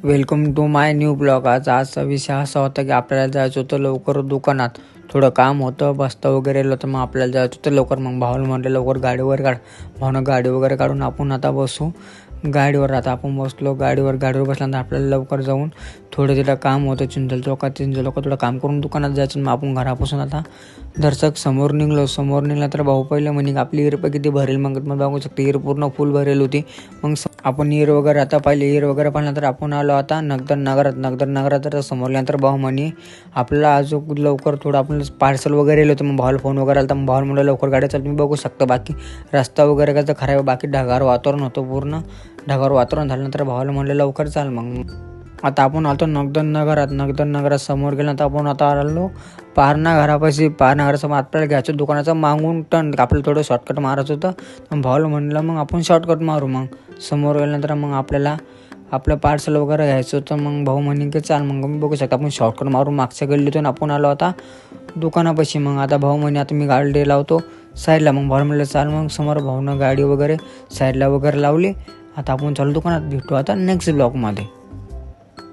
Welcome to my new blog. आजचा विषय असा होता की आपल्याला जायचं होतं लवकर दुकानात. थोडं काम होतं, बसता वगैरे आलं तर मग आपल्याला जायचं होतं लवकर. मग भावाला म्हटलं लवकर गाडीवर काढ. भावनं गाडी वगैरे काढून आपण आता बसू गाडीवर. आता आपण बसलो गाडीवर बसल्यानंतर आपल्याला लवकर जाऊन थोडं तिथं काम होतं चिंचल चौकात थोडं काम करून दुकानात जायचं. मग आपण घरापासून आता दर्शक समोर निघला तर भाऊ पहिले म्हणे आपली इर किती भरेल. मग बघू शकते इर पूर्ण फुल भरेल होती. मग आपण इर वगैरे आता इर वगैरे पाहिल्यानंतर आपण आलो आता नगदर नगरात तर समोरल्यानंतर भाऊ म्हणे आपल्याला अजून लवकर थोडं आपण पार्सल वगैरे येलं होतं. मग भावाला फोन वगैरे आला तर मग भावाला म्हणलं लवकर गाड्या चालू. तुम्ही बघू शकता बाकी रस्ता वगैरे कसं खराब आहे, बाकी ढगावर वातावरण होतं, पूर्ण ढगावर वातावरण झाल्यानंतर भावाला म्हणलं लवकर चाल. मग आता आपण आलो नगदर नगरात समोर गेल्यानंतर आपण आता आलो पारणा घरासमोर आपल्याला घ्यायचं दुकानाचं मागून टन. आपल्याला थोडं शॉर्टकट मारायचं होतं. भावाला म्हणलं मग आपण शॉर्टकट मारू. मग समोर गेल्यानंतर मग आपल्याला आपलं पार्सल वगैरे घ्यायचं होतं. मग भाऊ म्हणे की चाल. मग मी बघू शकता आपण शॉर्टकट मारून मागच्या गल्लीतून आपण आलो आता दुकानापाशी. मग आता भाऊ म्हणे आता मी गाडी लावतो साईडला. मग भाऊ म्हणलं चाल. मग समोर भाऊनं गाडी वगैरे साईडला वगैरे लावली. आता आपण चालू दुकानात. भेटू आता नेक्स्ट ब्लॉगमध्ये.